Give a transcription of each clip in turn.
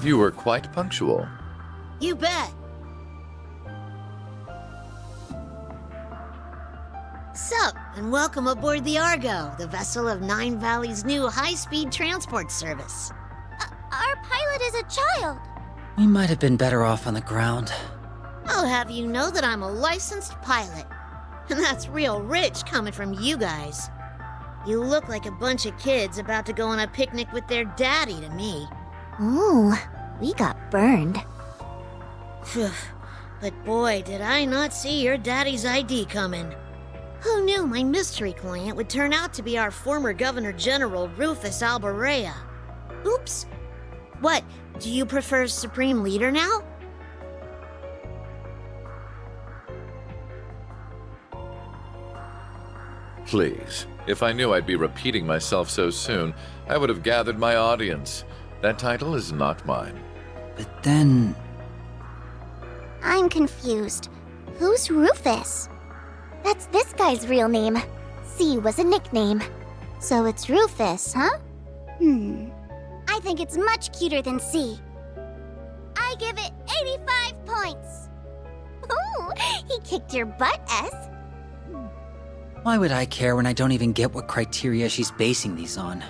You were quite punctual. You bet. Sup, and welcome aboard the Argo, the vessel of Nine Valley's new high-speed transport service. Our pilot is a child. We might have been better off on the ground. I'll have you know that I'm a licensed pilot. And that's real rich coming from you guys. You look like a bunch of kids about to go on a picnic with their daddy to me. Ooh, we got burned. Phew. But boy, did I not see your daddy's ID coming. Who knew my mystery client would turn out to be our former Governor General, Rufus Albarea? Oops. What, do you prefer Supreme Leader now? Please, if I knew I'd be repeating myself so soon, I would have gathered my audience. That title is not mine. But then... I'm confused. Who's Rufus? That's this guy's real name. C was a nickname. So it's Rufus, huh? I think it's much cuter than C. I give it 85 points. Ooh, he kicked your butt, S. Why would I care when I don't even get what criteria she's basing these on?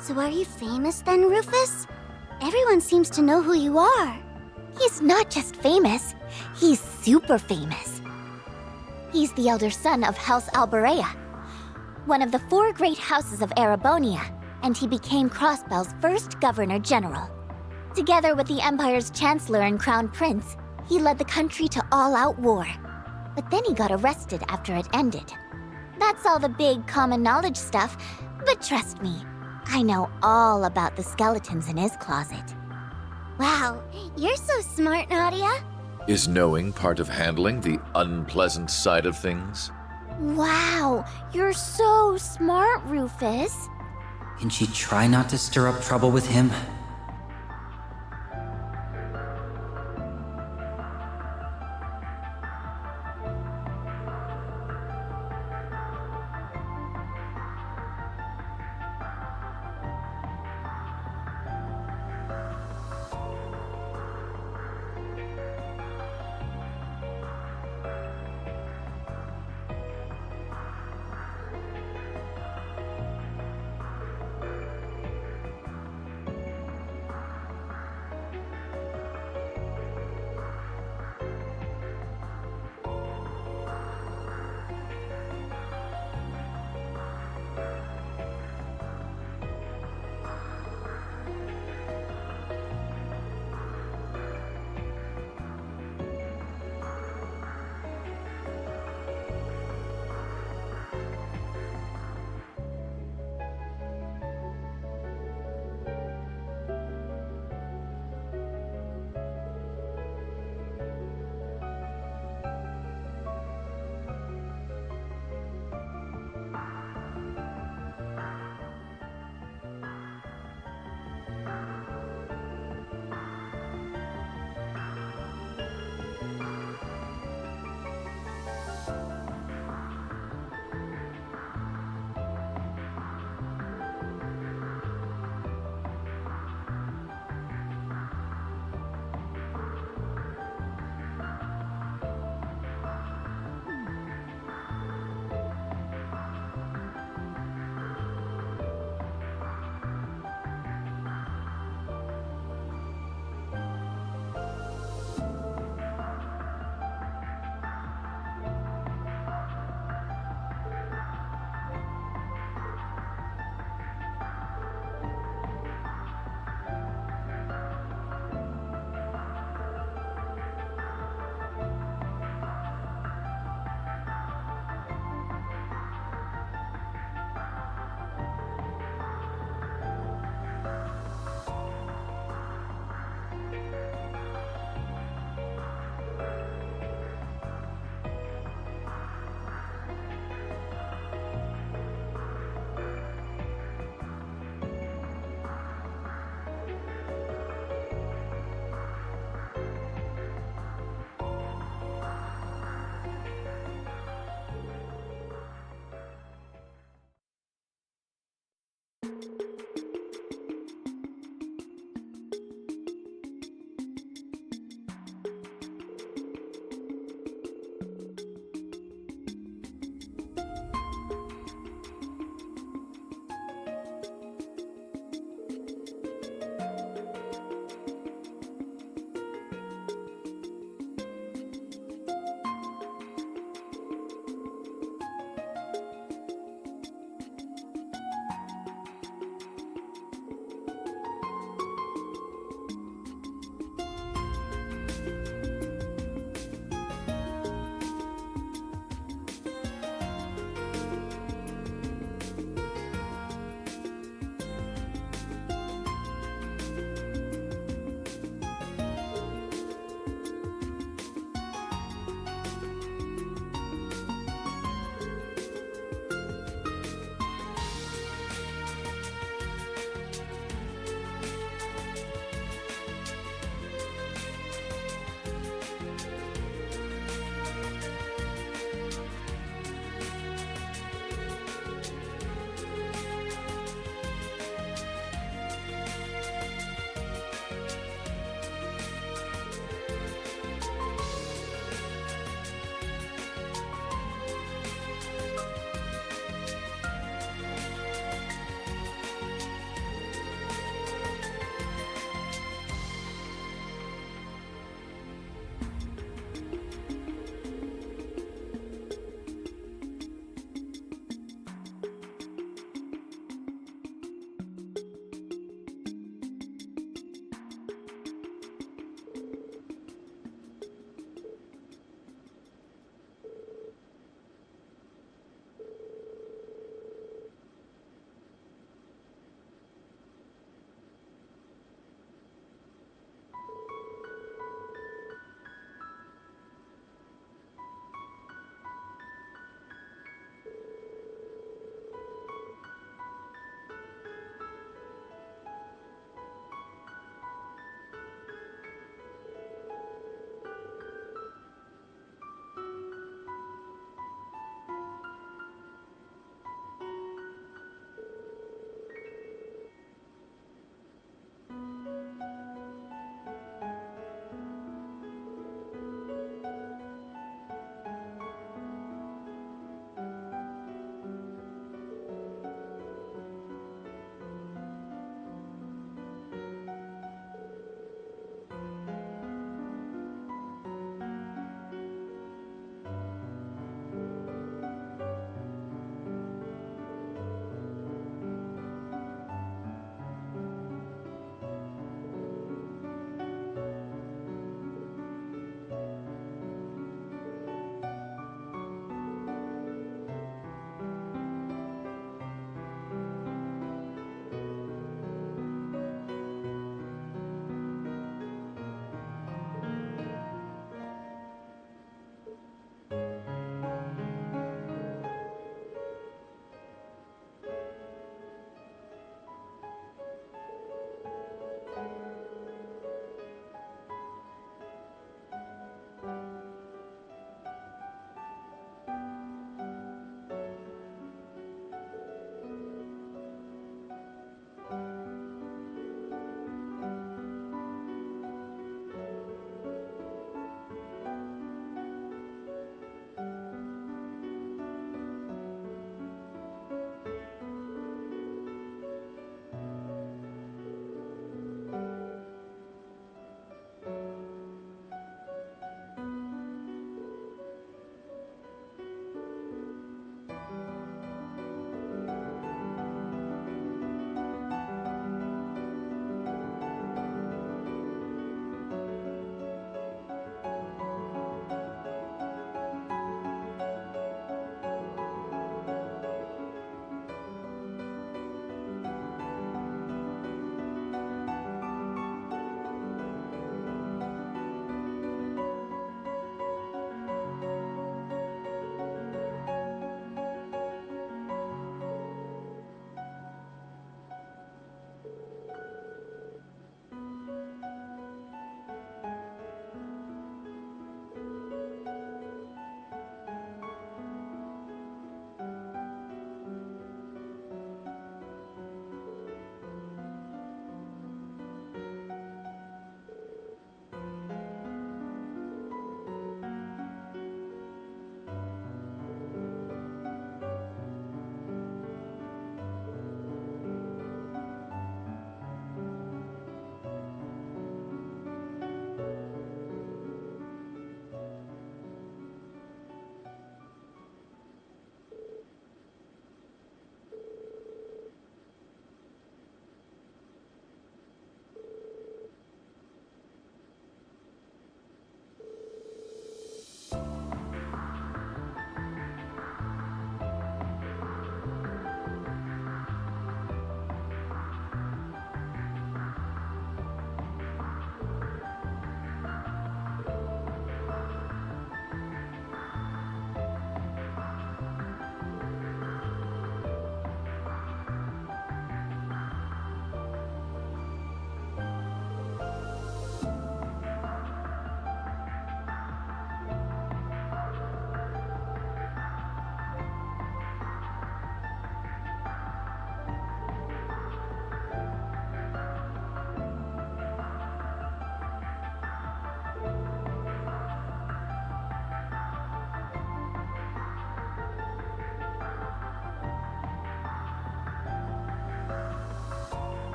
So are you famous then, Rufus? Everyone seems to know who you are. He's not just famous, he's super famous. He's the elder son of House Albarea, one of the 4 great houses of Erebonia, and he became Crossbell's first Governor General. Together with the Empire's Chancellor and Crown Prince, he led the country to all-out war. But then he got arrested after it ended. That's all the big common knowledge stuff, but trust me, I know all about the skeletons in his closet. Wow, you're so smart, Nadia. Is knowing part of handling the unpleasant side of things? Wow, you're so smart, Rufus. Can she try not to stir up trouble with him?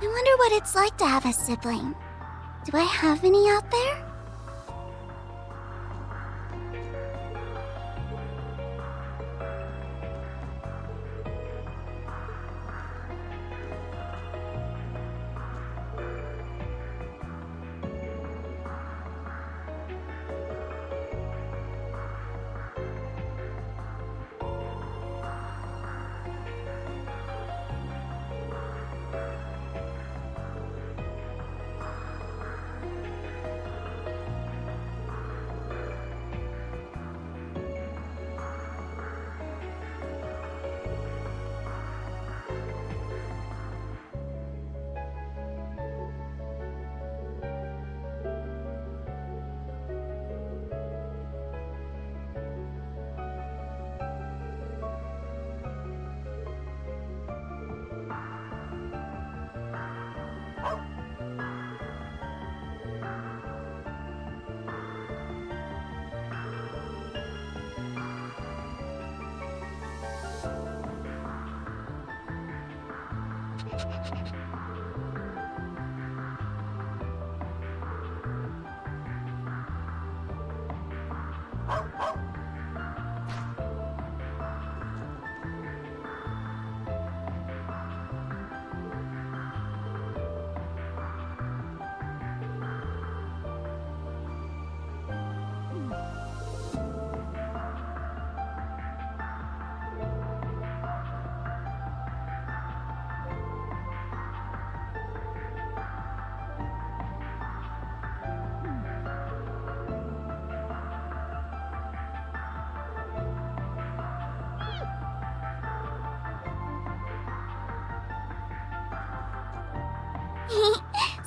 I wonder what it's like to have a sibling. Do I have any out there?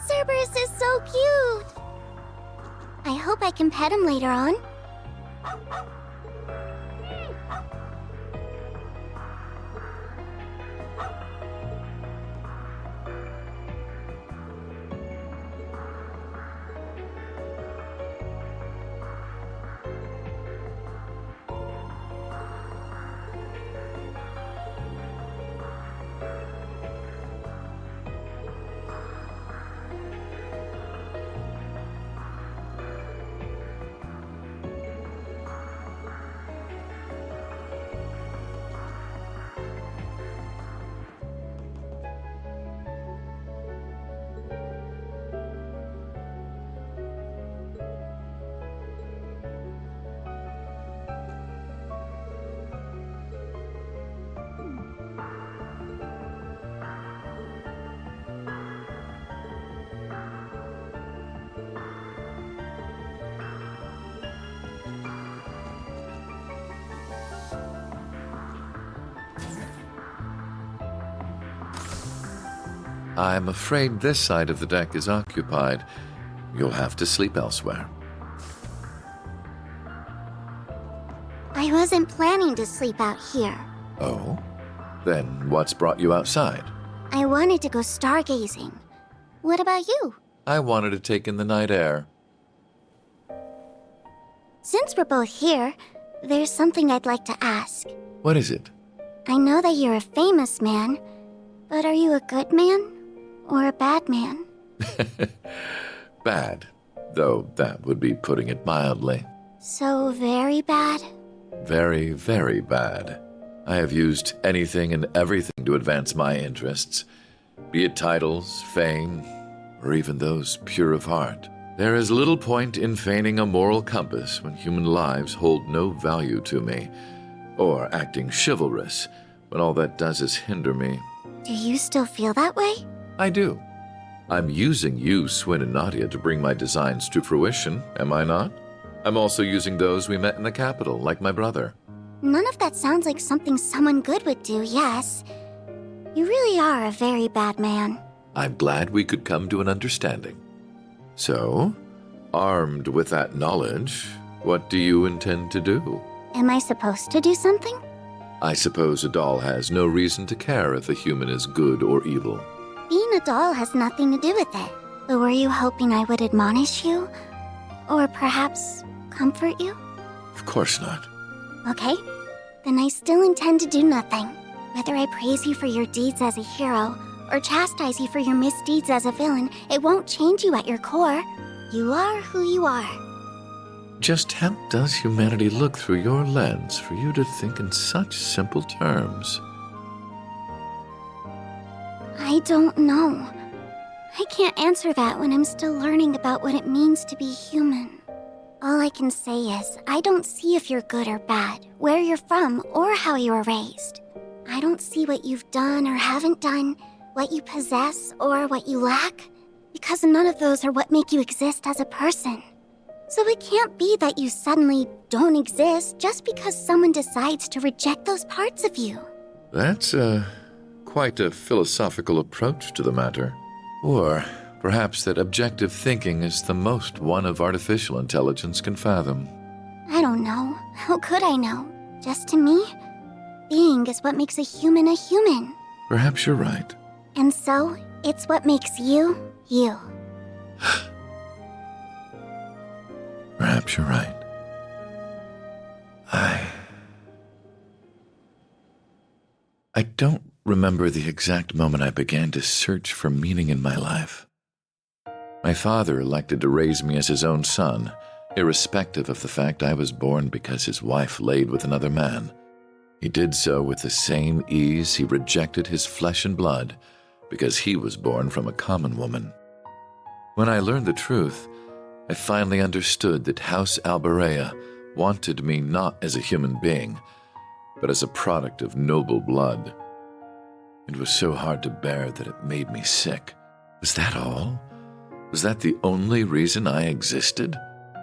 Cerberus is so cute! I hope I can pet him later on. I'm afraid this side of the deck is occupied. You'll have to sleep elsewhere. I wasn't planning to sleep out here. Oh? Then what's brought you outside? I wanted to go stargazing. What about you? I wanted to take in the night air. Since we're both here, there's something I'd like to ask. What is it? I know that you're a famous man, but are you a good man or a bad man? Bad, though that would be putting it mildly. So very bad? Very, very bad. I have used anything and everything to advance my interests, be it titles, fame, or even those pure of heart. There is little point in feigning a moral compass when human lives hold no value to me, or acting chivalrous when all that does is hinder me. Do you still feel that way? I do. I'm using you, Swin and Nadia, to bring my designs to fruition, am I not? I'm also using those we met in the capital, like my brother. None of that sounds like something someone good would do, yes. You really are a very bad man. I'm glad we could come to an understanding. So, armed with that knowledge, what do you intend to do? Am I supposed to do something? I suppose a doll has no reason to care if a human is good or evil. Being a doll has nothing to do with it. But were you hoping I would admonish you? Or perhaps comfort you? Of course not. Okay, then I still intend to do nothing. Whether I praise you for your deeds as a hero, or chastise you for your misdeeds as a villain, it won't change you at your core. You are who you are. Just how does humanity look through your lens for you to think in such simple terms? I don't know. I can't answer that when I'm still learning about what it means to be human. All I can say is, I don't see if you're good or bad, where you're from, or how you were raised. I don't see what you've done or haven't done, what you possess or what you lack, because none of those are what make you exist as a person. So it can't be that you suddenly don't exist just because someone decides to reject those parts of you. That's quite a philosophical approach to the matter. Or perhaps that objective thinking is the most one of artificial intelligence can fathom. I don't know. How could I know? Just to me, being is what makes a human a human. Perhaps you're right. And so, it's what makes you, you. Perhaps you're right. I don't remember the exact moment I began to search for meaning in my life. My father elected to raise me as his own son, irrespective of the fact I was born because his wife laid with another man. He did so with the same ease he rejected his flesh and blood because he was born from a common woman. When I learned the truth, I finally understood that House Alberea wanted me not as a human being, but as a product of noble blood. It was so hard to bear that it made me sick. Was that all? Was that the only reason I existed?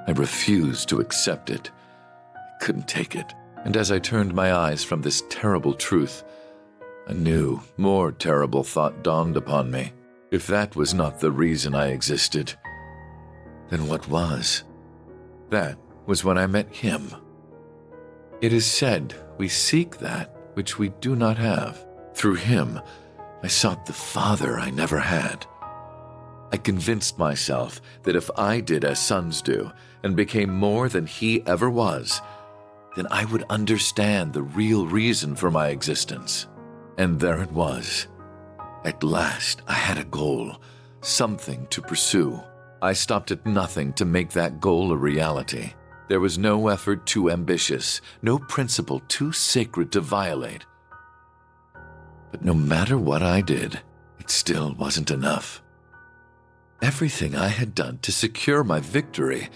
I refused to accept it. I couldn't take it. And as I turned my eyes from this terrible truth, a new, more terrible thought dawned upon me. If that was not the reason I existed, then what was? That was when I met him. It is said we seek that which we do not have. Through him, I sought the Father I never had. I convinced myself that if I did as sons do and became more than he ever was, then I would understand the real reason for my existence. And there it was. At last, I had a goal, something to pursue. I stopped at nothing to make that goal a reality. There was no effort too ambitious, no principle too sacred to violate. But no matter what I did, it still wasn't enough. Everything I had done to secure my victory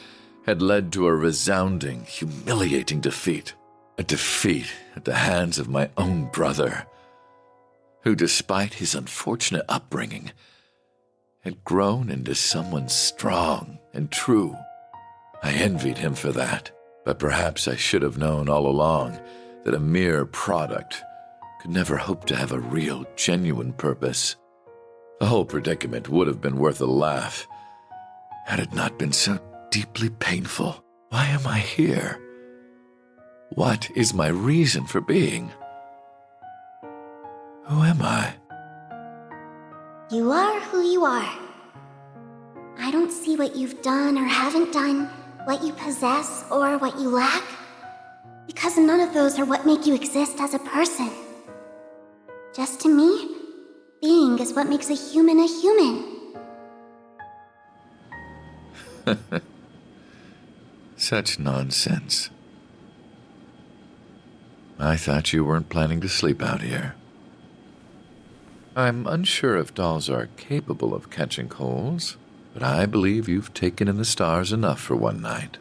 had led to a resounding, humiliating defeat. A defeat at the hands of my own brother, who, despite his unfortunate upbringing, had grown into someone strong and true. I envied him for that, but perhaps I should have known all along that a mere product could never hope to have a real, genuine purpose. The whole predicament would have been worth a laugh had it not been so deeply painful. Why am I here? What is my reason for being? Who am I? You are who you are. I don't see what you've done or haven't done, what you possess or what you lack, because none of those are what make you exist as a person. Just to me, being is what makes a human a human. Such nonsense. I thought you weren't planning to sleep out here. I'm unsure if dolls are capable of catching colds, but I believe you've taken in the stars enough for one night.